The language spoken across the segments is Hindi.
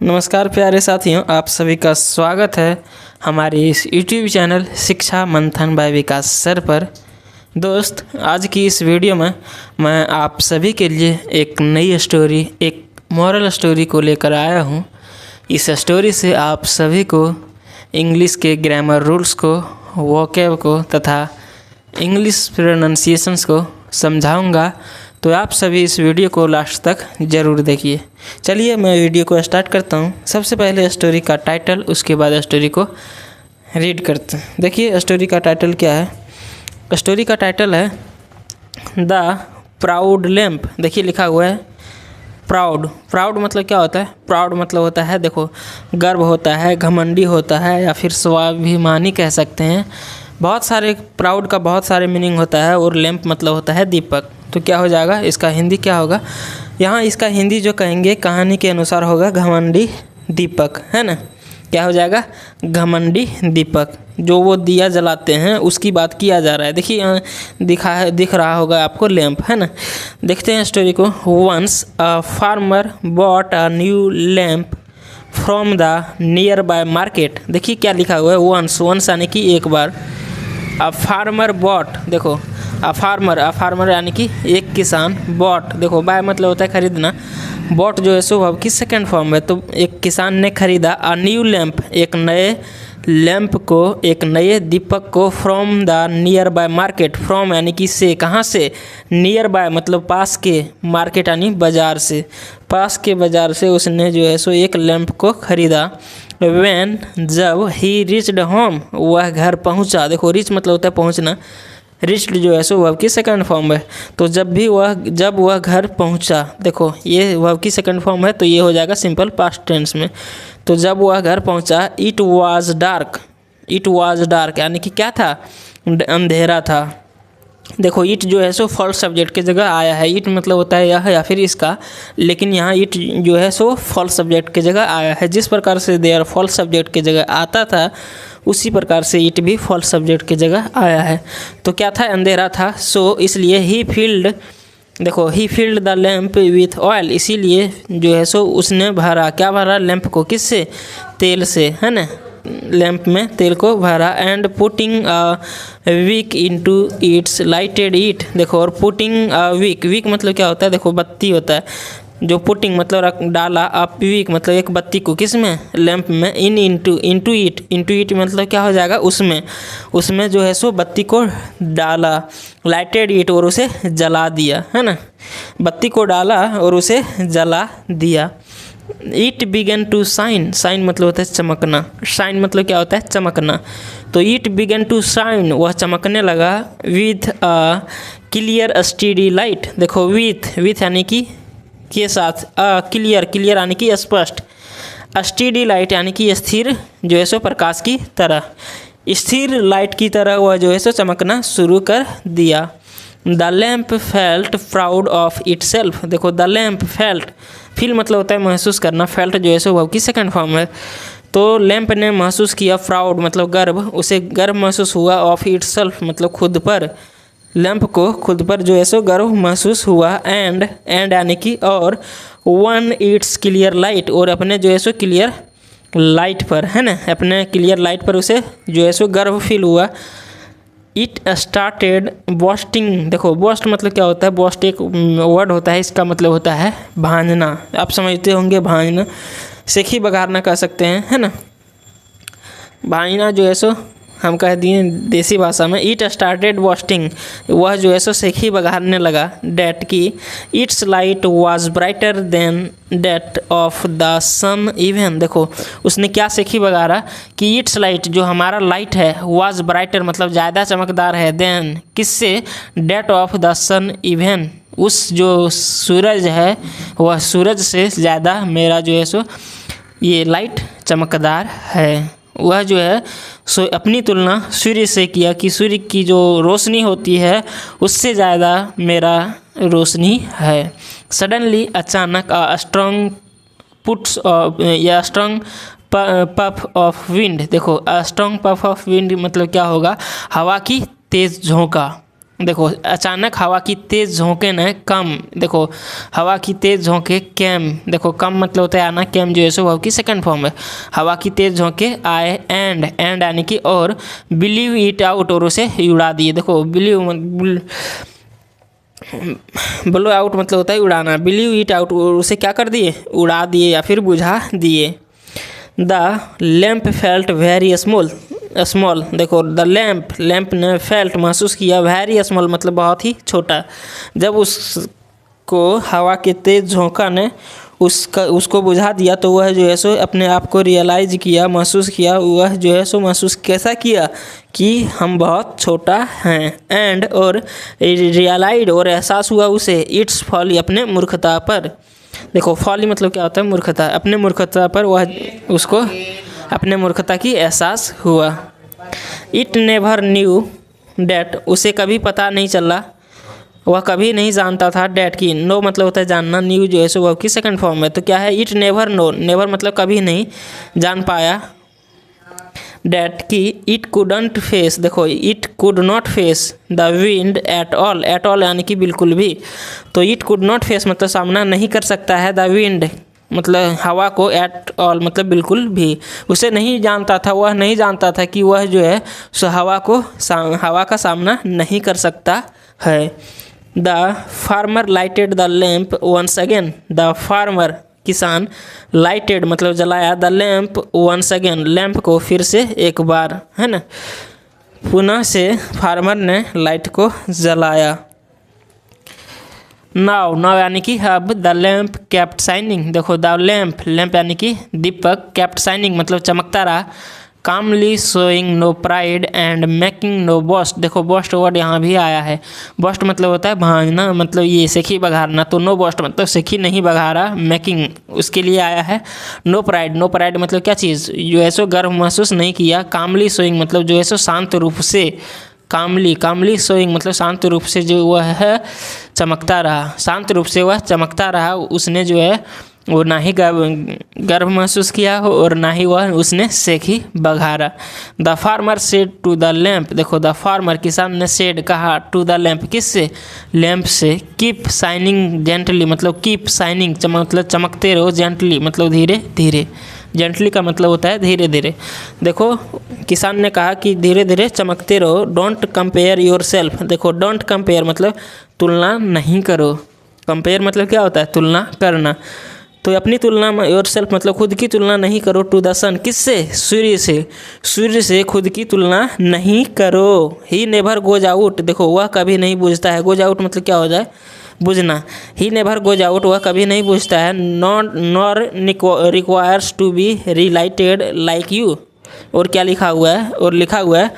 नमस्कार प्यारे साथियों, आप सभी का स्वागत है हमारे इस YouTube चैनल शिक्षा मंथन बाय विकास सर पर। दोस्त, आज की इस वीडियो में मैं आप सभी के लिए एक नई स्टोरी, एक मॉरल स्टोरी को लेकर आया हूँ। इस स्टोरी से आप सभी को इंग्लिश के ग्रामर रूल्स को, वोकैब को तथा इंग्लिश प्रोनाउंसिएशंस को समझाऊंगा, तो आप सभी इस वीडियो को लास्ट तक ज़रूर देखिए। चलिए मैं वीडियो को स्टार्ट करता हूँ। सबसे पहले स्टोरी का टाइटल, उसके बाद स्टोरी को रीड करते हैं। देखिए स्टोरी का टाइटल क्या है। स्टोरी का टाइटल है द प्राउड लैम्प। देखिए लिखा हुआ है प्राउड। प्राउड मतलब क्या होता है? प्राउड मतलब होता है, देखो, गर्व होता है, घमंडी होता है, या फिर स्वाभिमानी कह सकते हैं। बहुत सारे प्राउड का बहुत सारे मीनिंग होता है। और लैम्प मतलब होता है दीपक। तो क्या हो जाएगा, इसका हिंदी क्या होगा? यहाँ इसका हिंदी जो कहेंगे कहानी के अनुसार होगा घमंडी दीपक, है ना। क्या हो जाएगा? घमंडी दीपक। जो वो दिया जलाते हैं उसकी बात किया जा रहा है। देखिए यहाँ दिख रहा होगा आपको लैम्प, है ना। देखते हैं स्टोरी को। Once a farmer bought a new lamp from the nearby market. देखिए क्या लिखा हुआ है, वंस यानी कि एक बार। अ फार्मर बॉट, देखो अ फार्मर यानी कि एक किसान। बॉट, देखो बाय मतलब होता है खरीदना। बॉट जो है सो वर्ब की सेकंड फॉर्म है। तो एक किसान ने खरीदा अ न्यू लैम्प, एक नए लैम्प को, एक नए दीपक को, from the nearby market. From यानी कि से, कहाँ से? नियर बाय मतलब पास के, मार्केट यानी बाजार से, पास के बाजार से उसने जो है सो एक लैम्प को खरीदा। व्हेन, जब, ही रिच्ड होम, वह घर पहुंचा। देखो रिच मतलब होता है पहुंचना। रिच्ड जो है सो वर्ब की सेकंड फॉर्म है। तो जब वह घर पहुंचा, देखो ये वर्ब की सेकंड फॉर्म है, तो ये हो जाएगा सिंपल पास्ट टेंस में। तो जब वह घर पहुंचा, it was dark. It was dark यानी कि क्या था? अंधेरा था। देखो इट जो है सो फॉल्स सब्जेक्ट की जगह आया है। इट मतलब होता है यह या फिर इसका, लेकिन यहाँ इट जो है सो फॉल्स सब्जेक्ट की जगह आया है। जिस प्रकार से देयर फॉल्स सब्जेक्ट की जगह आता था, उसी प्रकार से इट भी फॉल्स सब्जेक्ट की जगह आया है। तो क्या था? अंधेरा था। सो इसलिए ही फील्ड, देखो he filled the lamp with oil. इसीलिए जो है सो उसने भरा, क्या भरा? लैम्प को। किससे? तेल से, है ना। लैम्प में तेल को भरा। And putting a week into its lighted it. देखो, और पुटिंग अ विक, विक मतलब क्या होता है? देखो बत्ती होता है। जो पुटिंग मतलब डाला, अप विक मतलब एक बत्ती को, किस में? लैम्प में। इनटू इट मतलब क्या हो जाएगा? उसमें जो है सो बत्ती को डाला। लाइटेड इट, और उसे जला दिया, है ना। बत्ती को डाला और उसे जला दिया। It began to shine. Shine मतलब होता है चमकना। शाइन मतलब क्या होता है? चमकना। तो इट बिगन टू शाइन, वह चमकने लगा। With a clear steady light. देखो विथ यानी कि के साथ, क्लियर यानी कि स्पष्ट, स्टेडी लाइट यानी कि स्थिर जो है सो प्रकाश की तरह, स्थिर लाइट की तरह वह जो है सो चमकना शुरू कर दिया। The lamp felt proud of itself. देखो द लैम्प फेल्ट, फील मतलब होता है महसूस करना। फेल्ट जो है सो वर्ब की सेकंड फॉर्म है। तो लैम्प ने महसूस किया, प्राउड मतलब गर्व, उसे गर्व महसूस हुआ, ऑफ इटसेल्फ मतलब खुद पर, लैम्प को खुद पर जो है सो गर्व महसूस हुआ। एंड यानी कि और, वन इट्स क्लियर लाइट, और अपने जो है सो क्लियर लाइट पर, है ना, अपने क्लियर लाइट पर उसे जो है सो गर्व फील हुआ। It started boasting. देखो बॉस्ट मतलब क्या होता है? बॉस्ट एक वर्ड होता है, इसका मतलब होता है भांजना। आप समझते होंगे भांजना, सेखी बघारना कह सकते हैं, है ना। भांजना जो है सो हम कह दिए देसी भाषा में। इट स्टार्टेड बॉस्टिंग, वह जो है सो सेखी बघारने लगा। डैट की its light was brighter than that of the sun even. देखो उसने क्या सेखी बघारा कि इट्स लाइट, जो हमारा लाइट है, वाज ब्राइटर मतलब ज़्यादा चमकदार है, देन किससे? That of the sun even, उस जो सूरज है वह सूरज से ज़्यादा मेरा जो है सो ये लाइट चमकदार है। वह जो है सो अपनी तुलना सूर्य से किया कि सूर्य की जो रोशनी होती है उससे ज़्यादा मेरा रोशनी है। सडनली, अचानक, स्ट्रॉन्ग पुट्स या स्ट्रॉन्ग पफ ऑफ विंड। देखो स्ट्रॉन्ग पफ ऑफ विंड मतलब क्या होगा? हवा की तेज़ झोंका। देखो अचानक हवा की तेज़ झोंके ने कम, देखो हवा की तेज़ झोंके कैम, देखो कम मतलब होता है आना, कैम जो है सो वर्ब की सेकंड फॉर्म है। हवा की तेज़ झोंके आए, एंड यानी कि और, बिलीव इट आउट और उसे उड़ा दिए। देखो बिलीव ब्लो आउट मतलब होता है उड़ाना, बिलीव इट आउट और उसे क्या कर दिए, उड़ा दिए या फिर बुझा दिए। The lamp felt very small, देखो द लैम्प ने फेल्ट महसूस किया, वेरी स्मॉल मतलब बहुत ही छोटा। जब उसको हवा के तेज़ झोंका ने उसको बुझा दिया तो वह जो है सो अपने आप को रियलाइज किया, महसूस किया, वह जो है सो महसूस कैसा किया कि हम बहुत छोटा हैं। एंड और रियलाइड और एहसास हुआ उसे इट्स फॉली अपने मूर्खता पर। देखो फॉली मतलब क्या होता है, मूर्खता, अपने मूर्खता पर वह उसको अपने मूर्खता की एहसास हुआ। इट नेवर न्यू डैट, उसे कभी पता नहीं चला, वह कभी नहीं जानता था डैट की, नो मतलब होता है जानना, न्यू जो है सो वर्ब की सेकंड फॉर्म है। तो क्या है, इट नेवर नो, नेवर मतलब कभी नहीं जान पाया, डैट की इट कुडंट फेस, देखो it could not face the wind at all यानी कि बिल्कुल भी। तो इट कुड नॉट फेस मतलब सामना नहीं कर सकता है, द विंड मतलब हवा को, एट ऑल मतलब बिल्कुल भी। उसे नहीं जानता था, वह नहीं जानता था कि वह जो है सो हवा का सामना नहीं कर सकता है। The farmer lighted the lamp once again, the farmer किसान, लाइटेड मतलब जलाया, the lamp once again lamp को फिर से एक बार, है ना, पुनः से फार्मर ने लाइट को जलाया। नाउ यानी कि अब द लैम्प केप्ट शाइनिंग, देखो द लैम्प यानी कि दीपक, केप्ट शाइनिंग मतलब चमकता रहा, calmly showing no pride and making no boast, देखो बॉस्ट वर्ड यहाँ भी आया है। बॉस्ट मतलब होता है भांजना, मतलब ये सेखी बघारना, तो नो बॉस्ट मतलब सेखी नहीं बघारा, मेकिंग उसके लिए आया है। नो प्राइड मतलब क्या चीज़, जो है सो गर्व महसूस नहीं किया। कामली शोइंग मतलब जो है सो शांत रूप से, कामली शोइंग मतलब शांत रूप से जो वह है चमकता रहा, शांत रूप से वह चमकता रहा, उसने जो है वो ना ही गर्व महसूस किया हो और ना ही वह उसने सेखी बघारा। The farmer said to the lamp, देखो द फार्मर किसान ने सेड कहा, टू द लैम्प किससे, लैम्प से, कीप शाइनिंग जेंटली मतलब कीप शाइनिंग मतलब चमकते रहो, जेंटली मतलब धीरे धीरे, जेंटली का मतलब होता है धीरे धीरे। देखो किसान ने कहा कि धीरे धीरे चमकते रहो। डोंट कंपेयर योर सेल्फ, देखो डोंट कंपेयर मतलब तुलना नहीं करो, कंपेयर मतलब क्या होता है, तुलना करना। तो अपनी तुलना, योर सेल्फ मतलब खुद की तुलना नहीं करो, टू द सन किससे, सूर्य से खुद की तुलना नहीं करो। ही नेवर गोज आउट, देखो वह कभी नहीं बुझता है, गोज आउट मतलब क्या हो जाए, बुझना। ही नेवर गोज आउट वह कभी नहीं बुझता है, nor requires to be relighted like you, और क्या लिखा हुआ है, और लिखा हुआ है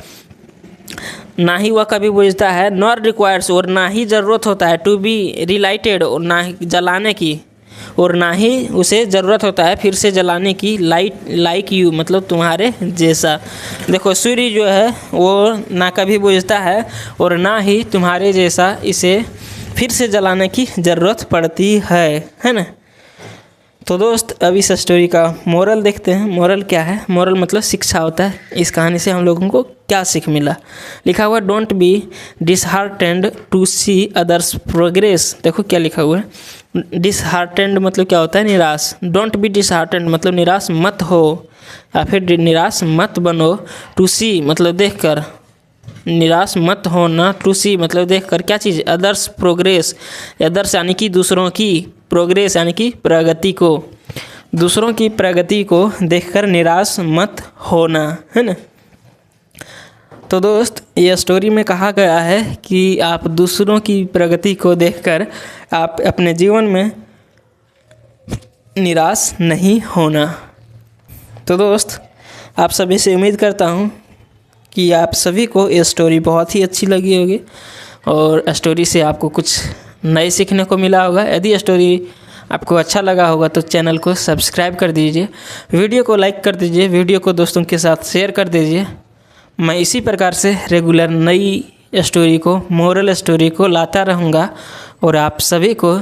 ना ही वह कभी बुझता है, नॉर रिक्वायर्स और ना ही ज़रूरत होता है, टू बी रिलाइटेड और ना ही जलाने की, और ना ही उसे ज़रूरत होता है फिर से जलाने की, लाइक यू मतलब तुम्हारे जैसा। देखो सूर्य जो है वो ना कभी बुझता है और ना ही तुम्हारे जैसा इसे फिर से जलाने की ज़रूरत पड़ती है ना। तो दोस्त अब इस स्टोरी का मोरल देखते हैं। मोरल क्या है, मोरल मतलब शिक्षा होता है। इस कहानी से हम लोगों को क्या सीख मिला, लिखा हुआ don't be disheartened to see others progress. देखो क्या लिखा हुआ है, डिसहार्टेंड मतलब क्या होता है, निराश। डोंट बी डिसहार्टेंड मतलब निराश मत हो या फिर निराश मत बनो। टू सी मतलब देख कर, निराश मत होना। टू सी मतलब देख कर क्या चीज़, अदर्स प्रोग्रेस, अदर्स यानी कि दूसरों की, प्रोग्रेस यानी कि प्रगति को, दूसरों की प्रगति को देखकर निराश मत होना, है ना। तो दोस्त ये स्टोरी में कहा गया है कि आप दूसरों की प्रगति को देखकर आप अपने जीवन में निराश नहीं होना। तो दोस्त आप सभी से उम्मीद करता हूँ कि आप सभी को ये स्टोरी बहुत ही अच्छी लगी होगी और स्टोरी से आपको कुछ नए सीखने को मिला होगा। यदि स्टोरी आपको अच्छा लगा होगा तो चैनल को सब्सक्राइब कर दीजिए, वीडियो को लाइक कर दीजिए, वीडियो को दोस्तों के साथ शेयर कर दीजिए। मैं इसी प्रकार से रेगुलर नई स्टोरी को, मोरल स्टोरी को लाता रहूँगा और आप सभी को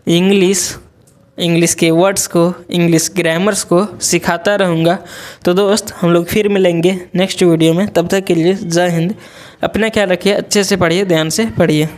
इंग्लिश इंग्लिश के वर्ड्स को, इंग्लिश ग्रामर्स को सिखाता रहूँगा। तो दोस्त हम लोग फिर मिलेंगे नेक्स्ट वीडियो में। तब तक के लिए जय हिंद। अपना ख्याल रखिए, अच्छे से पढ़िए, ध्यान से पढ़िए।